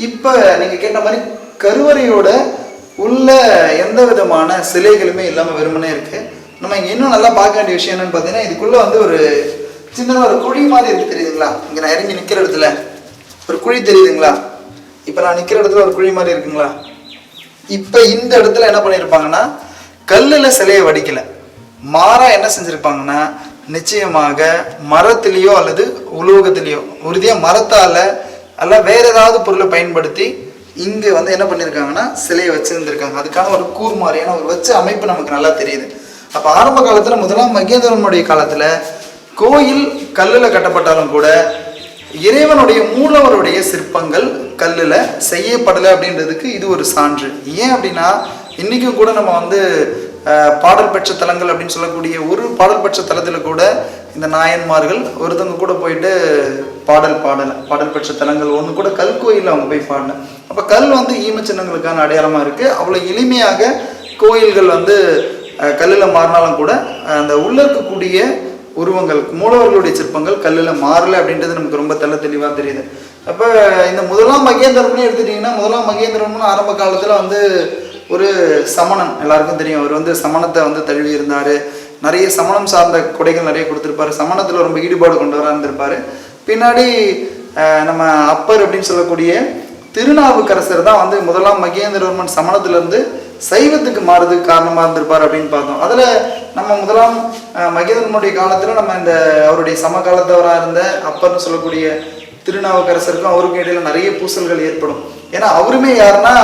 இப்போ நீங்கள் கேட்ட மாதிரி கருவறையோட உள்ள எந்த விதமான சிலைகளுமே இல்லாமல் வெறுமனே இருக்கு. நம்ம இங்கே இன்னும் நல்லா பார்க்க வேண்டிய விஷயம் என்னன்னு பார்த்தீங்கன்னா இதுக்குள்ள வந்து ஒரு சின்னதாக ஒரு குழி மாதிரி இருக்கு, தெரியுதுங்களா? இங்கே நான் இறங்கி நிற்கிற இடத்துல ஒரு குழி தெரியுதுங்களா? இப்போ நான் நிற்கிற இடத்துல ஒரு குழி மாதிரி இருக்குங்களா? இப்போ இந்த இடத்துல என்ன பண்ணியிருப்பாங்கன்னா கல்லில் சிலையை வடிக்கலை, மாறா என்ன செஞ்சுருப்பாங்கன்னா நிச்சயமாக மரத்திலேயோ அல்லது உலோகத்திலேயோ உறுதியாக மரத்தால் அல்ல வேற ஏதாவது பொருளை பயன்படுத்தி இங்கே வந்து என்ன பண்ணியிருக்காங்கன்னா சிலையை வச்சுருந்துருக்காங்க. அதுக்கான ஒரு கூர் மாதிரியான ஒரு வச்ச அமைப்பு நமக்கு நல்லா தெரியுது. அப்போ ஆரம்ப காலத்தில் முதலாம் மகேந்திரவர்மனுடைய காலத்தில் கோயில் கல்லில் கட்டப்பட்டாலும் கூட இறைவனுடைய மூலவருடைய சிற்பங்கள் கல்லில் செய்யப்படலை அப்படின்றதுக்கு இது ஒரு சான்று. ஏன் அப்படின்னா இன்றைக்கும் கூட நம்ம வந்து பாடல் பெற்ற தலங்கள் அப்படின்னு சொல்லக்கூடிய ஒரு பாடல் பெற்ற தலத்தில் கூட இந்த நாயன்மார்கள் ஒருத்தவங்க கூட போயிட்டு பாடல் பெற்ற தலங்கள் ஒன்று கூட கல் கோயிலில் அவங்க போய் பாடல. அப்போ கல் வந்து ஈமச்சின்னங்களுக்கான அடையாளமாக இருக்குது. அவ்வளோ எளிமையாக கோயில்கள் வந்து கல்லில் மாறினாலும் கூட அந்த உள்ள இருக்கக்கூடிய உருவங்கள் மூலவர்களுடைய சிற்பங்கள் கல்லில் மாறலை அப்படின்றது நமக்கு ரொம்ப தெளிவாக தெரியுது. அப்போ இந்த முதலாம் மகேந்திரவர்மனே எடுத்துட்டிங்கன்னா முதலாம் மகேந்திரவர்மன் ஆரம்ப காலத்தில் வந்து ஒரு சமணன், எல்லாருக்கும் தெரியும். அவர் வந்து சமணத்தை வந்து தழுவி இருந்தார். நிறைய சமணம் சார்ந்த கொடைகள் நிறைய கொடுத்துருப்பாரு. சமணத்தில் ரொம்ப ஈடுபாடு கொண்டவராக இருந்திருப்பார். பின்னாடி நம்ம அப்பர் அப்படின்னு சொல்லக்கூடிய திருநாவுக்கரசர் தான் வந்து முதலாம் மகேந்திரவர்மன் சமணத்திலிருந்து சைவத்துக்கு மாறுறதுக்கு காரணமாக இருந்திருப்பார் அப்படின்னு பார்த்தோம். அதில் நம்ம முதலாம் மகேந்திரவர்மனுடைய காலத்தில் நம்ம இந்த அவருடைய சமகாலத்தவராக இருந்த அப்பர்னு சொல்லக்கூடிய திருநாவுக்கரசருக்கும் அவருக்கும் இடையில நிறைய பூசல்கள் ஏற்படும். ஏன்னா அவருமே யாருன்னா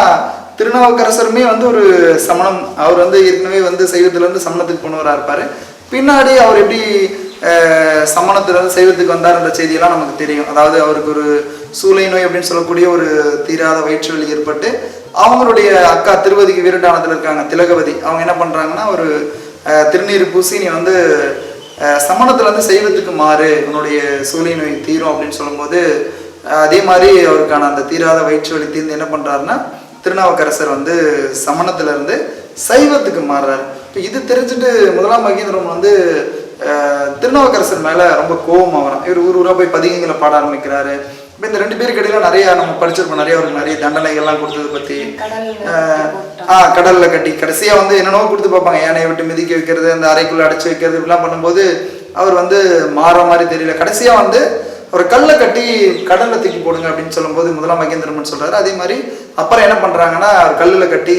திருநாவுக்கரசருமே வந்து ஒரு சமணம். அவர் வந்து ஏற்கனவே வந்து சைவத்திலேருந்து சமணத்துக்கு போனவராக இருப்பார். பின்னாடி அவர் எப்படி சமணத்திலிருந்து சைவத்துக்கு வந்தார்ன்ற செய்தியெல்லாம் நமக்கு தெரியும். அதாவது அவருக்கு ஒரு சூளை நோய் அப்படின்னு சொல்லக்கூடிய ஒரு தீராத வயிற்று வலி ஏற்பட்டு அவங்களுடைய அக்கா திருவதிக்கு வீரட்டானத்தில் இருக்காங்க திலகவதி, அவங்க என்ன பண்ணுறாங்கன்னா ஒரு திருநீர் பூசி நீ வந்து சமணத்துலேருந்து சைவத்துக்கு மாறு, உன்னுடைய சூளை நோய் தீரும் அப்படின்னு சொல்லும்போது அதே மாதிரி அவருக்கான அந்த தீராத வயிற்று வலி தீர்ந்து என்ன பண்ணுறாருன்னா திருநாவுக்கரசர் வந்து சமணத்திலிருந்து சைவத்துக்கு மாறுறாரு. இப்போ இது தெரிஞ்சுட்டு முதலாம் மகேந்திரவர்மன் வந்து திருநாவுக்கரசர் மேலே ரொம்ப கோபமாக வரான். இவர் ஊராக போய் பதிகங்களை பாட ஆரம்பிக்கிறாரு. இப்போ இந்த 2 பேருக்கு இடையில நிறைய நம்ம படிச்சிருப்போம். நிறைய தண்டனைகள்லாம் கொடுத்ததை பற்றி கடலில் கட்டி கடைசியாக வந்து என்னென்னவோ கொடுத்து பார்ப்பாங்க. யானையை விட்டு மிதிக்க வைக்கிறது, அந்த அறைக்குள்ளே அடைச்சி வைக்கிறது, இப்படிலாம் பண்ணும்போது அவர் வந்து மாற மாதிரி தெரியல. கடைசியாக வந்து ஒரு கல்லை கட்டி கடலில் தூக்கி போடுங்க அப்படின்னு சொல்லும்போது முதலாம் மகேந்திரவர்மன் சொல்கிறாரு. அதே மாதிரி அப்புறம் என்ன பண்ணுறாங்கன்னா ஒரு கல்லில் கட்டி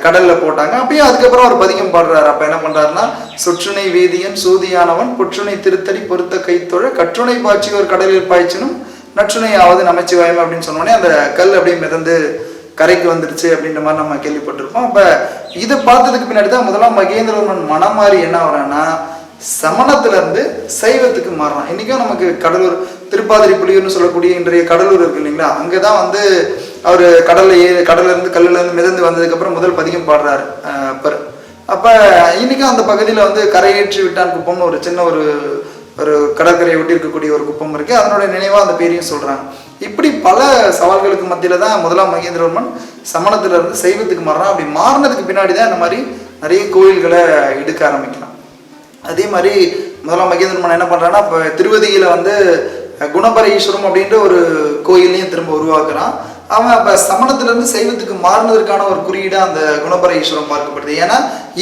கடலில் போட்டாங்க. அப்பயும் அதுக்கப்புறம் ஒரு பதிகம் பாடுறாரு. அப்போ என்ன பண்ணுறாருன்னா சொற்றுணை வேதியன் சூதியானவன் பொற்றுணை திருத்தடி பொருத்த கைத்தொழ கற்றுணை பாய்ச்சி ஒரு கடலில் பாய்ச்சினும் நற்றுணை ஆவது நமச்சிவாயம் அப்படின்னு சொன்னோடனே அந்த கல் அப்படியே மிதந்து கரைக்கு வந்துருச்சு அப்படின்ற மாதிரி நம்ம கேள்விப்பட்டிருப்போம். அப்போ இதை பார்த்ததுக்கு பின்னாடி தான் முதலாம் மகேந்திரவர்மன் மனம் மாறி என்ன வரான்னா சமணத்திலிருந்து சைவத்துக்கு மாறலாம். இன்றைக்கும் நமக்கு கடலூர் திருப்பாதிரி புலியூர்னு சொல்லக்கூடிய இன்றைய கடலூர் இருக்கு இல்லைங்களா, அங்கே தான் வந்து அவர் கடல்லேருந்து கல்லுலேருந்து மிதந்து வந்ததுக்கப்புறம் முதல் பதிகம் பாடுறாரு அப்பர். அப்போ இன்றைக்கும் அந்த பகுதியில் வந்து கரையேற்றி விட்டான் குப்பம்னு ஒரு சின்ன ஒரு கடற்கரையை ஒட்டி இருக்கக்கூடிய ஒரு குப்பம் இருக்குது. அதனுடைய நினைவாக அந்த பேரையும் சொல்கிறாங்க. இப்படி பல சவால்களுக்கு மத்தியில் தான் முதலாம் மகேந்திரவர்மன் சமணத்திலிருந்து சைவத்துக்கு மாறுறான். அப்படி மாறினதுக்கு பின்னாடி தான் இந்த மாதிரி நிறைய கோயில்களை எடுக்க ஆரம்பிக்கலாம். அதே மாதிரி முதலாம் மகேந்திரவர்மன் என்ன பண்ணுறான்னா, இப்போ திருவதியில் வந்து குணபர ஈஸ்வரம் அப்படின்ற ஒரு கோயிலையும் திரும்ப உருவாக்குறான். அவன் அப்போ சமணத்திலிருந்து சைவத்துக்கு மாறினதற்கான ஒரு குறியீடாக அந்த குணபர ஈஸ்வரம் பார்க்கப்படுது. ஏன்னா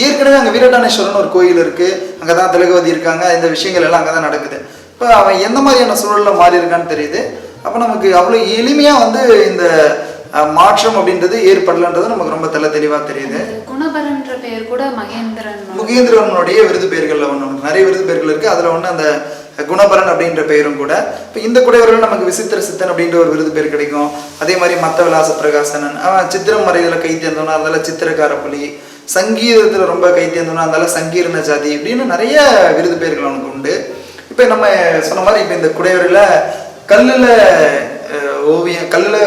ஏற்கனவே அங்கே வீரட்டானேஸ்வரன் ஒரு கோயில் இருக்குது, அங்கே தான் திலகவதி இருக்காங்க, இந்த விஷயங்கள் எல்லாம் அங்கே தான் நடக்குது. இப்போ அவன் எந்த மாதிரியான சூழலில் மாறி இருக்கான்னு தெரியுது. அப்போ நமக்கு அவ்வளோ எளிமையாக வந்து இந்த மாற்றம் அப்படின்றது ஏற்படலன்றது நமக்கு ரொம்ப தெளிவாக தெரியுது. குணபரன்ற பெயர் கூட மகேந்திரவர்மனுடைய விருது பெயர்களில் ஒன்று, நிறைய விருது பெயர்கள் இருக்குது. அதில் ஒன்று அந்த குணபரன் அப்படின்ற பெயரும் கூட. இப்போ இந்த குடைவர்கள் நமக்கு விசித்திர சித்தன் அப்படின்ற ஒரு விருது பேர் கிடைக்கும். அதே மாதிரி மத்த விலாச பிரகாசனன், அவன் சித்திரம் வரைதில் கை தேர்ந்தோன்னா அதனால சித்திரக்காரப்புலி, சங்கீதத்தில் ரொம்ப கை தேர்ந்தோன்னா அதனால சங்கீர்ண ஜாதி இப்படின்னு நிறைய விருது பெயர்கள் அவனுக்கு உண்டு. இப்போ நம்ம சொன்ன மாதிரி இப்போ இந்த குடைவரில் கல்லில் ஓவியம், கல்லில்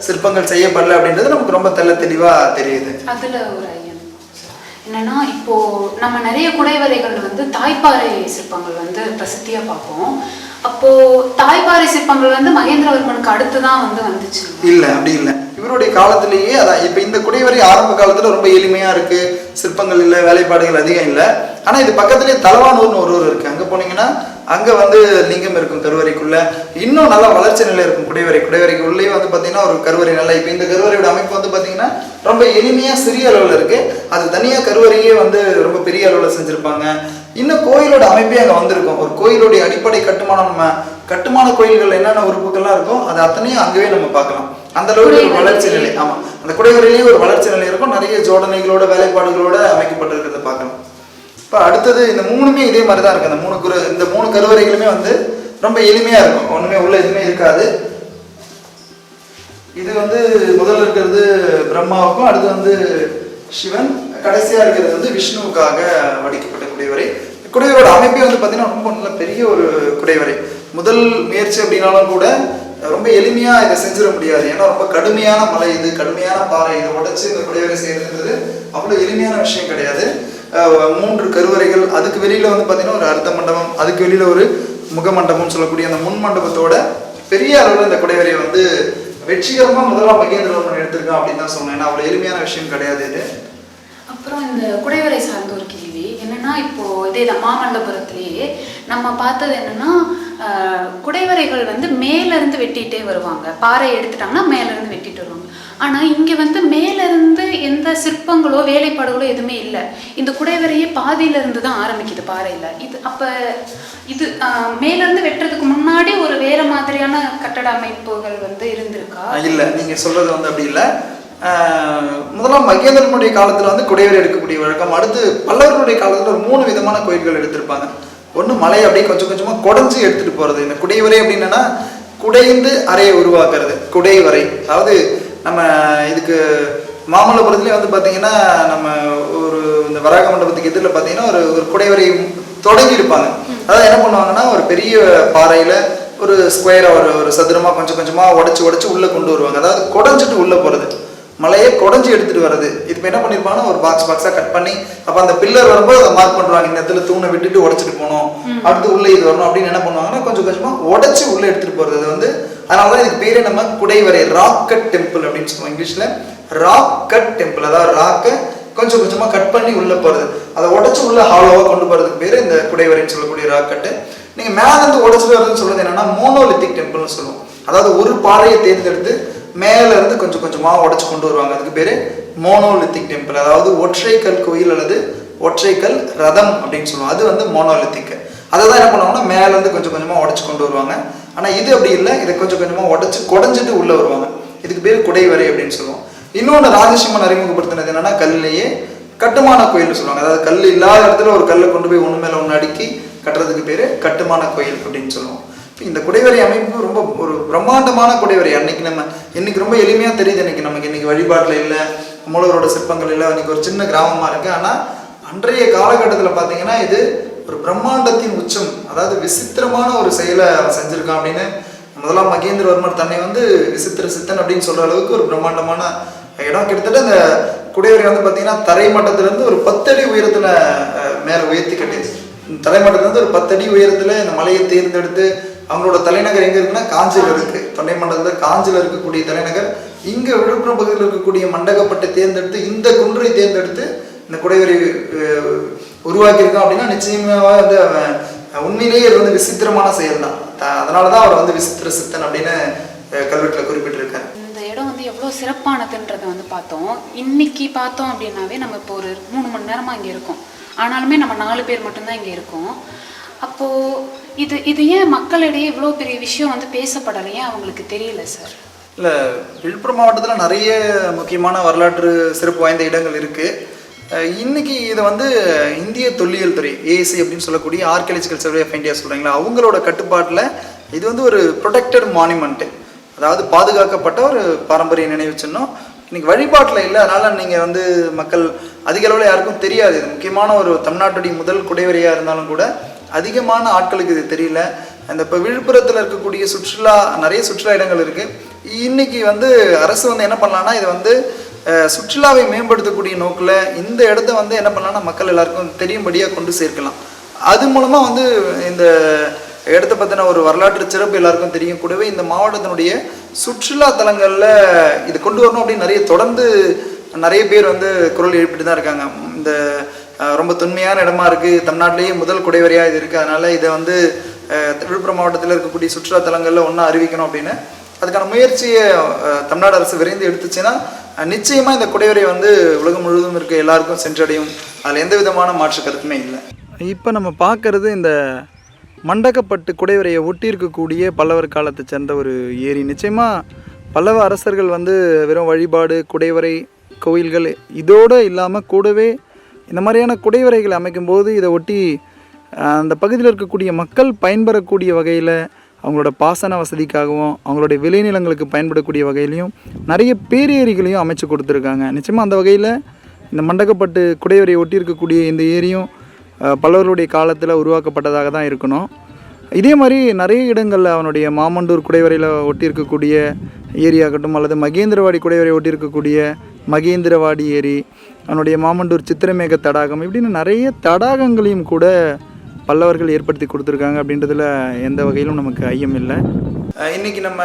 சிற்பங்கள் செய்யப்படல அப்படின்றது நமக்கு ரொம்ப தெளிவாக தெரியுது. அதில் ஒரு என்னன்னா, இப்போ நம்ம நிறைய குடைவரைகள் வந்து தாய்ப்பாறை சிற்பங்கள் வந்து பிரசித்தியா பார்ப்போம். அப்போ தாய்ப்பாறை சிற்பங்கள் வந்து மகேந்திரவர்மனுக்கு அடுத்துதான் வந்துச்சு. இல்ல, அப்படி இல்லை. இவருடைய காலத்திலேயே அதான் இப்போ இந்த குடைவரை ஆரம்ப காலத்துல ரொம்ப எளிமையா இருக்கு, சிற்பங்கள் இல்லை, வேலைப்பாடுகள் அதிகம் இல்லை. ஆனா இது பக்கத்துலேயே தலவானூர்னு ஒரு ஊர் இருக்கு. அங்க போனீங்கன்னா அங்க வந்து லிங்கம் இருக்கும் கருவறைக்குள்ள. இன்னும் நல்லா வளர்ச்சி நிலை இருக்கும் குடைவரைக்கு உள்ளே வந்து பாத்தீங்கன்னா ஒரு கருவறை நல்லா. இப்போ இந்த கருவறையோட அமைப்பு வந்து பாத்தீங்கன்னா ரொம்ப எளிமையா சிறிய அளவுல இருக்கு. அது தனியா கருவறையே வந்து ரொம்ப பெரிய அளவுல செஞ்சிருப்பாங்க. இன்னும் கோயிலோட அமைப்பே அங்க வந்திருக்கும். ஒரு கோயிலுடைய அடிப்படை கட்டுமானம், நம்ம கட்டுமான கோயில்கள் என்னென்ன உறுப்புகள்லாம் இருக்கும் அது அத்தனையும் அங்கவே நம்ம பார்க்கலாம். அந்த அளவுக்கு ஒரு வளர்ச்சி நிலை. ஆமா, அந்த குடைவரையிலேயே ஒரு வளர்ச்சி நிலை இருக்கும். நிறைய ஜோடனைகளோட வேலைப்பாடுகளோட அமைக்கப்பட்டிருக்கிறத பார்க்கலாம். இப்போ அடுத்தது இந்த மூணுமே இதே மாதிரி தான் இருக்கு. இந்த மூணு கருவறைகளுமே வந்து ரொம்ப எளிமையா இருக்கும். ஒண்ணுமே உள்ள எதுவுமே இருக்காது. இது வந்து முதல்ல இருக்கிறது பிரம்மாவுக்கும், அடுத்து வந்து சிவன், கடைசியா இருக்கிறது வந்து விஷ்ணுவுக்காக வடிக்கப்பட்ட குடைவரை. குடைவரோட அமைப்பே வந்து பார்த்தீங்கன்னா ரொம்ப நல்ல பெரிய ஒரு குடைவரை. முதல் முயற்சி அப்படின்னாலும் கூட ரொம்ப எளிமையா இதை செஞ்சிட முடியாது. ஏன்னா ரொம்ப கடுமையான மலை, இது கடுமையான பாறை, இதை உடைச்சு இந்த குடைவரை செய்யறதுன்றது அவ்வளோ எளிமையான விஷயம் கிடையாது. 3 கருவறைகள், அதுக்கு வெளியில வந்து பார்த்தீங்கன்னா ஒரு அர்த்த மண்டபம், அதுக்கு வெளியில ஒரு முக மண்டபம் சொல்லக்கூடிய அந்த முன் மண்டபத்தோட பெரிய அளவில் இந்த குடைவரையை வந்து வெற்றிகரமாக முதலாம் மகேந்திரவர்மன் எடுத்திருக்கான் அப்படின்னு தான் சொன்னேன். ஏன்னா அவ்வளோ எளிமையான விஷயம் கிடையாது இது. அப்புறம் இந்த குடைவரை சார்ந்த ஒரு கேள்வி என்னன்னா, இப்போ இதே மாமல்லபுரத்திலேயே நம்ம பார்த்தது என்னன்னா, குடைவரைகள் வந்து மேலேருந்து வெட்டிகிட்டே வருவாங்க. பாறை எடுத்துட்டாங்கன்னா மேலேருந்து வெட்டிட்டு வருவாங்க. ஆனால் இங்கே வந்து மேலேருந்து எந்த சிற்பங்களோ வேலைப்பாடுகளோ எதுவுமே இல்லை. இந்த குடைவரையே பாதியிலேருந்து தான் ஆரம்பிக்குது பாறையில். இது அப்போ இது மேலேருந்து வெட்டுறதுக்கு முன்னாடி ஒரு வேறு மாதிரியான கட்டட அமைப்புகள் வந்து இருந்திருக்கா? இல்லை, நீங்கள் சொல்கிறது வந்து அப்படி இல்லை. முதலாம் மகேந்திரனுடைய காலத்தில் வந்து குடைவரை எடுக்கக்கூடிய வழக்கம். அடுத்து பல்லவர்களுடைய காலத்தில் ஒரு 3 விதமான கோயில்கள் எடுத்திருப்பாங்க. ஒன்று மலையை அப்படியே கொஞ்சம் கொஞ்சமாக குடைஞ்சி எடுத்துகிட்டு போகிறது. இந்த குடைவரை அப்படின்னா குடைந்து அறையை உருவாக்குறது குடைவரை. அதாவது நம்ம இதுக்கு மாமல்லபுரத்துலேயே வந்து பார்த்தீங்கன்னா நம்ம ஒரு இந்த வராக மண்டபத்துக்கு எதிரில் பார்த்தீங்கன்னா ஒரு குடைவரை தொடங்கி இருப்பாங்க. அதாவது என்ன பண்ணுவாங்கன்னா ஒரு பெரிய பாறையில் ஒரு ஸ்கொயராக ஒரு சதுரமாக கொஞ்சம் கொஞ்சமாக உடச்சி உள்ளே கொண்டு வருவாங்க. அதாவது குடைஞ்சிட்டு உள்ளே போகிறது, மலையை குடைஞ்சி எடுத்துகிட்டு வர்றது. இப்போ என்ன பண்ணியிருப்பாங்கன்னா ஒரு பாக்ஸாக கட் பண்ணி, அப்போ அந்த பில்லர் வரும்போது அதை மார்க் பண்ணுறாங்க, இந்த இடத்துல தூணை விட்டுட்டு உடச்சிட்டு போகணும், அடுத்து உள்ளே இது வரணும் அப்படின்னு என்ன பண்ணுவாங்கன்னா கொஞ்சம் கொஞ்சமாக உடச்சி உள்ளே எடுத்துகிட்டு போகிறது. அது வந்து அதனால தான் இதுக்கு பேரே நம்ம குடைவரை, ராக் கட் டெம்பிள் அப்படின்னு சொல்லுவோம் இங்கிலீஷில். ராக் கட் டெம்பிள், அதாவது ராக்கை கொஞ்சம் கொஞ்சமாக கட் பண்ணி உள்ளே போகிறது, அதை உடச்சி உள்ள ஹாலோவாக கொண்டு போகிறதுக்கு பேர் இந்த குடைவரைன்னு சொல்லக்கூடிய ராக் கட்டு. நீங்கள் மேலேருந்து உடச்சிட்டு வரதுன்னு சொல்கிறது என்னென்னா மோனோலித்திக் டெம்பிள்னு சொல்லுவோம். அதாவது ஒரு பாறையை தேர்ந்தெடுத்து மேலேருந்து கொஞ்சம் கொஞ்சமாக உடச்சி கொண்டு வருவாங்க. அதுக்கு பேர் மோனோலித்திக் டெம்பிள், அதாவது ஒற்றைக்கல் கோயில் அல்லது ஒற்றைக்கல் ரதம் அப்படின்னு சொல்லுவோம். அது வந்து மோனோலித்திக். அதை தான் என்ன பண்ணுவாங்கன்னா மேலேருந்து கொஞ்சம் கொஞ்சமாக உடச்சி கொண்டு வருவாங்க. ஆனால் இது அப்படி இல்லை, இதை கொஞ்சம் கொஞ்சமாக உடச்சி குடைஞ்சிட்டு உள்ளே வருவாங்க. இதுக்கு பேர் குடைவரை அப்படின்னு சொல்லுவோம். இன்னொன்று ராஜசிம்மன் அறிமுகப்படுத்தினது என்னன்னா கல்லையே கட்டுமான கோயில்னு சொல்லுவாங்க. அதாவது கல் இல்லாத இடத்துல ஒரு கல்லை கொண்டு போய் ஒன்று மேலே ஒன்று அடுக்கி கட்டுறதுக்கு பேர் கட்டுமான கோயில் அப்படின்னு சொல்லுவோம். இந்த குடைவரை அமைப்பு ரொம்ப ஒரு பிரம்மாண்டமான குடைவரை. இன்னைக்கு ரொம்ப எளிமையாக தெரியுது. இன்னைக்கு வழிபாட்டில் இல்லை, மூலவரோட சிற்பங்கள் இல்லை, இன்னைக்கு ஒரு சின்ன கிராமமாக இருக்குது. ஆனால் அன்றைய காலகட்டத்தில் பார்த்தீங்கன்னா இது ஒரு பிரம்மாண்டத்தின் உச்சம். அதாவது விசித்திரமான ஒரு செயலை அவன் செஞ்சுருக்கான் அப்படின்னு முதலாம் மகேந்திரவர்மர் தன்னை வந்து விசித்திர சித்தன் அப்படின்னு சொல்கிற அளவுக்கு ஒரு பிரம்மாண்டமான இடம். கிட்டத்தட்ட இந்த குடைவரை வந்து பார்த்தீங்கன்னா தரைமட்டத்திலேருந்து ஒரு 10 அடி உயரத்தில் மேலே உயர்த்தி கட்டிடுச்சு. தலைமட்டத்திலேருந்து ஒரு 10 அடி உயரத்தில் இந்த மலையை தேர்ந்தெடுத்து அவங்களோட தலைநகர் எங்கே இருக்குன்னா காஞ்சியில் இருக்குது. தொண்டை மண்டலத்தில் காஞ்சியில் இருக்கக்கூடிய தலைநகர். இங்கே விழுப்புரம் பகுதியில் இருக்கக்கூடிய மண்டகப்பட்டை தேர்ந்தெடுத்து இந்த குன்றை தேர்ந்தெடுத்து இந்த குடைவரை உருவாக்கியிருக்கோம் அப்படின்னா நிச்சயமாக வந்து உண்மையிலேயே இது வந்து விசித்திரமான செயல் தான். அதனால தான் அவர் வந்து விசித்திர சித்தன் அப்படின்னு கல்வெட்டில் குறிப்பிட்டிருக்காரு. இந்த இடம் வந்து எவ்வளோ சிறப்பானதுன்றதை வந்து பார்த்தோம். இன்னைக்கு பார்த்தோம் அப்படின்னாவே நம்ம இப்போ ஒரு 3 மணி நேரமாக இங்கே இருக்கோம். ஆனாலுமே நம்ம 4 பேர் மட்டும்தான் இங்கே இருக்கோம். அப்போது இது ஏன் மக்களிடையே இவ்வளோ பெரிய விஷயம் வந்து பேசப்படலையே அவங்களுக்கு தெரியல சார்? இல்லை, விழுப்புரம் மாவட்டத்தில் நிறைய முக்கியமான வரலாற்று சிறப்பு வாய்ந்த இடங்கள் இருக்குது. இன்றைக்கி இதை வந்து இந்திய தொல்லியல் துறை ஏஎஸ்சி அப்படின்னு சொல்லக்கூடிய ஆர்கியாலஜிக்கல் சர்வே ஆஃப் இந்தியா சொல்கிறாங்களா, அவங்களோட கட்டுப்பாட்டில் இது வந்து ஒரு ப்ரொடெக்டட் மானுமெண்ட்டு, அதாவது பாதுகாக்கப்பட்ட ஒரு பாரம்பரிய நினைவு சின்னம். இன்றைக்கி வழிபாட்டில் இல்லை. அதனால் நீங்கள் வந்து மக்கள் அதிக அளவில் யாருக்கும் தெரியாது. இது முக்கியமான ஒரு தமிழ்நாட்டுடைய முதல் குடைவரையாக இருந்தாலும் கூட அதிகமான ஆட்களுக்கு இது தெரியல. அந்த இப்போ விழுப்புரத்தில் இருக்கக்கூடிய நிறைய சுற்றுலா இடங்கள் இருக்குது. இன்றைக்கி வந்து அரசு வந்து என்ன பண்ணலான்னா இதை வந்து சுற்றுலாவை மேம்படுத்தக்கூடிய நோக்கில் இந்த இடத்த வந்து என்ன பண்ணலான்னா மக்கள் எல்லாருக்கும் தெரியும்படியாக கொண்டு சேர்க்கலாம். அது மூலமாக வந்து இந்த இடத்த பற்றின ஒரு வரலாற்று சிறப்பு எல்லாருக்கும் தெரியும். கூடவே இந்த மாவட்டத்தினுடைய சுற்றுலா தலங்களில் இது கொண்டு வரணும் அப்படின்னு தொடர்ந்து நிறைய பேர் வந்து குரல் எழுப்பிட்டு தான் இருக்காங்க. இந்த ரொம்ப தொன்மையான இடமா இருக்குது, தமிழ்நாட்டிலேயே முதல் குடைவரையாக இது இருக்குது, அதனால் இதை வந்து விழுப்புரம் மாவட்டத்தில் இருக்கக்கூடிய சுற்றுலா தலங்களில் ஒன்றா அறிவிக்கணும் அப்படின்னு அதுக்கான முயற்சியை தமிழ்நாடு அரசு விரைந்து எடுத்துச்சுன்னா நிச்சயமாக இந்த குடைவரை வந்து உலகம் முழுவதும் இருக்க எல்லாருக்கும் சென்றடையும். அதில் எந்த விதமான மாற்று கருத்துமே இல்லை. இப்போ நம்ம பார்க்குறது இந்த மண்டகப்பட்டு குடைவரையை ஒட்டி இருக்கக்கூடிய பல்லவர் காலத்தை சேர்ந்த ஒரு ஏரி. நிச்சயமாக பல்லவ அரசர்கள் வந்து வெறும் வழிபாடு, குடைவரை, கோயில்கள் இதோடு இல்லாமல் கூடவே இந்த மாதிரியான குடைவரைகளை அமைக்கும்போது இதை ஒட்டி அந்த பகுதியில் இருக்கக்கூடிய மக்கள் பயன்பெறக்கூடிய வகையில் அவங்களோட பாசன வசதிக்காகவும் அவங்களுடைய விளைநிலங்களுக்கு பயன்படக்கூடிய வகையிலையும் நிறைய பேரேரிகளையும் அமைச்சு கொடுத்துருக்காங்க. நிச்சயமாக அந்த வகையில் இந்த மண்டகப்பட்டு குடைவரையை ஒட்டி இருக்கக்கூடிய இந்த ஏரியும் பல்லவர்களுடைய காலத்தில் உருவாக்கப்பட்டதாக தான் இருக்கணும். இதே மாதிரி நிறைய இடங்களில் அவனுடைய மாமண்டூர் குடைவரையில் ஒட்டி இருக்கக்கூடிய ஏரியாகட்டும் அல்லது மகேந்திரவாடி குடைவரை ஒட்டி இருக்கக்கூடிய மகேந்திரவாடி ஏரி, அவனுடைய மாமண்டூர் சித்திரமேக தடாகம், இப்படின்னு நிறைய தடாகங்களையும் கூட பல்லவர்கள் ஏற்படுத்தி கொடுத்துருக்காங்க அப்படின்றதுல எந்த வகையிலும் நமக்கு ஐயம் இல்லை. இன்றைக்கி நம்ம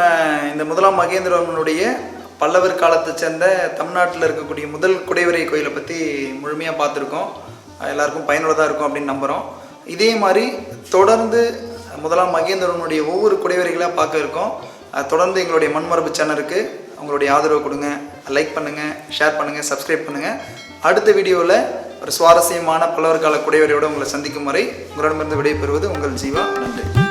இந்த முதலாம் மகேந்திரவர்மனுடைய பல்லவர் காலத்தை சேர்ந்த தமிழ்நாட்டில் இருக்கக்கூடிய முதல் குடைவரை கோயிலை பற்றி முழுமையாக பார்த்துருக்கோம். எல்லாருக்கும் பயனுள்ளதாக இருக்கும் அப்படின்னு நம்புகிறோம். இதே மாதிரி தொடர்ந்து முதலாம் மகேந்திரவர்மனுடைய ஒவ்வொரு குடைவரைகளாக பார்க்க இருக்கோம். தொடர்ந்து எங்களுடைய மண்மரபு சேனலுக்கு உங்களுடைய ஆதரவு கொடுங்க. லைக் பண்ணுங்கள், ஷேர் பண்ணுங்கள், சப்ஸ்கிரைப் பண்ணுங்கள். அடுத்த வீடியோவில் ஒரு சுவாரஸ்யமான பல்லவர் கால குடைவரையோடு உங்களை சந்திக்கும் வரை உங்களிடமிருந்து விடைபெறுவது உங்கள் ஜீவா. நன்றி.